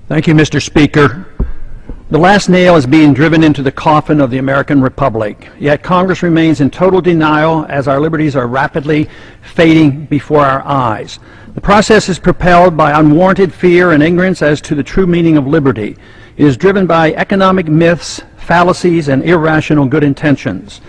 Thank you, Mr. Speaker. The last nail is being driven into the coffin of the American Republic, yet Congress remains in total denial as our liberties are rapidly fading before our eyes. The process is propelled by unwarranted fear and ignorance as to the true meaning of liberty. It is driven by economic myths, fallacies, and irrational good intentions.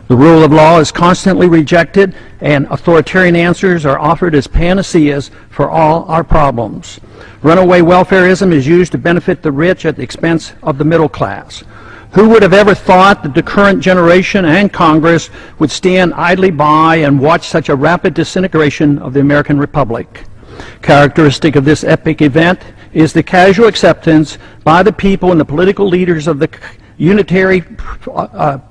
The rule of law is constantly rejected, and authoritarian answers are offered as panaceas for all our problems. Runaway welfareism is used to benefit the rich at the expense of the middle class. Who would have ever thought that the current generation and Congress would stand idly by and watch such a rapid disintegration of the American Republic? Characteristic of this epic event is the casual acceptance by the people and the political leaders of the unitary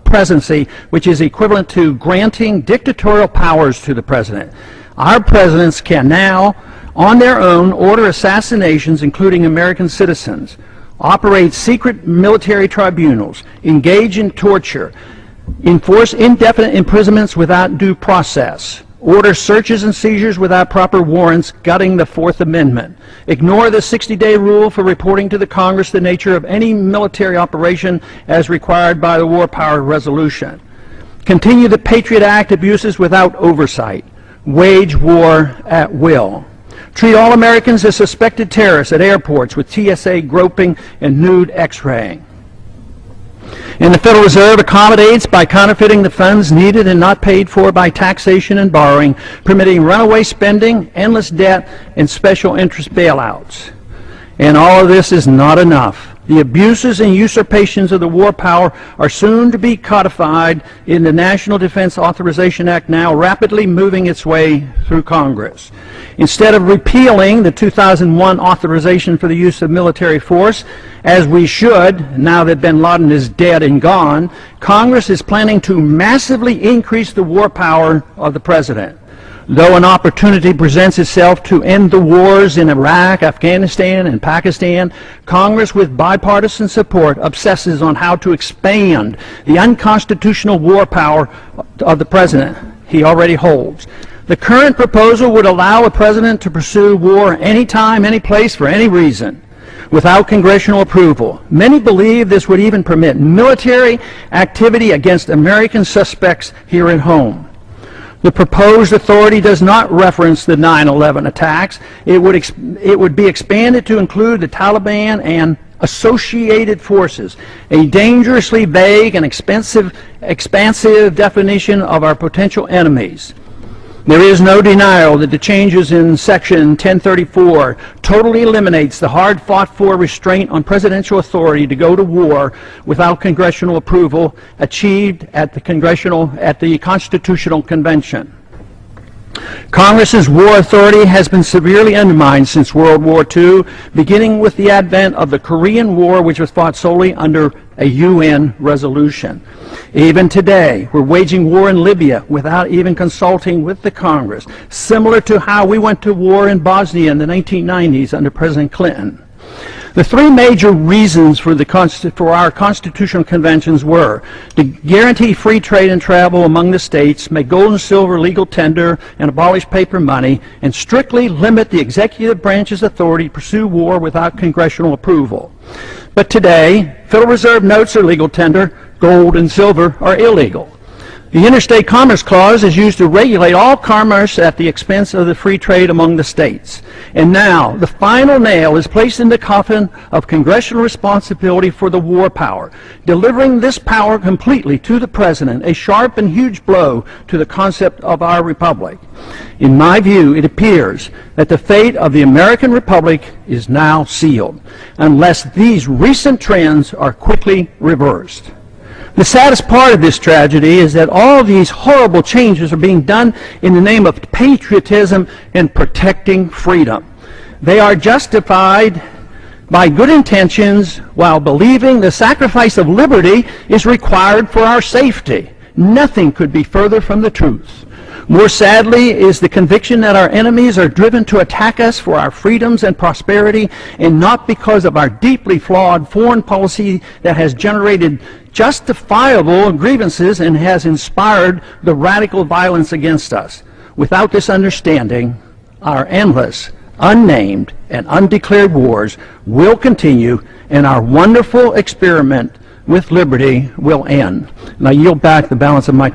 presidency, which is equivalent to granting dictatorial powers to the president. Our presidents can now, on their own, order assassinations, including American citizens, operate secret military tribunals, engage in torture, enforce indefinite imprisonments without due process, order searches and seizures without proper warrants, gutting the Fourth Amendment, ignore the 60-day rule for reporting to the Congress the nature of any military operation as required by the War Powers Resolution, continue the Patriot Act abuses without oversight, wage war at will, treat all Americans as suspected terrorists at airports with TSA groping and nude X-raying. And the Federal Reserve accommodates by counterfeiting the funds needed and not paid for by taxation and borrowing, permitting runaway spending, endless debt, and special interest bailouts. And all of this is not enough. The abuses and usurpations of the war power are soon to be codified in the National Defense Authorization Act, now rapidly moving its way through Congress. Instead of repealing the 2001 authorization for the use of military force, as we should, now that bin Laden is dead and gone, Congress is planning to massively increase the war power of the president. Though an opportunity presents itself to end the wars in Iraq, Afghanistan, and Pakistan, Congress, with bipartisan support, obsesses on how to expand the unconstitutional war power of the president he already holds. The current proposal would allow a president to pursue war anytime, any place, for any reason, without congressional approval. Many believe this would even permit military activity against American suspects here at home. The proposed authority does not reference the 9/11 attacks. It would be expanded to include the Taliban and associated forces, a dangerously vague and expansive definition of our potential enemies. There is no denial that the changes in Section 1034 totally eliminates the hard-fought-for restraint on presidential authority to go to war without congressional approval achieved at the Constitutional Convention. Congress's war authority has been severely undermined since World War II, beginning with the advent of the Korean War, which was fought solely under a UN resolution. Even today, we're waging war in Libya without even consulting with the Congress, similar to how we went to war in Bosnia in the 1990s under President Clinton. The three major reasons for our constitutional conventions were to guarantee free trade and travel among the states, make gold and silver legal tender, and abolish paper money, and strictly limit the executive branch's authority to pursue war without congressional approval. But today, Federal Reserve notes are legal tender, gold and silver are illegal. The Interstate Commerce Clause is used to regulate all commerce at the expense of the free trade among the states. And now, the final nail is placed in the coffin of congressional responsibility for the war power, delivering this power completely to the president, a sharp and huge blow to the concept of our republic. In my view, it appears that the fate of the American Republic is now sealed, unless these recent trends are quickly reversed. The saddest part of this tragedy is that all these horrible changes are being done in the name of patriotism and protecting freedom. They are justified by good intentions while believing the sacrifice of liberty is required for our safety. Nothing could be further from the truth. More sadly is the conviction that our enemies are driven to attack us for our freedoms and prosperity, and not because of our deeply flawed foreign policy that has generated justifiable grievances and has inspired the radical violence against us. Without this understanding, our endless, unnamed, and undeclared wars will continue, and our wonderful experiment with liberty will end. And I yield back the balance of my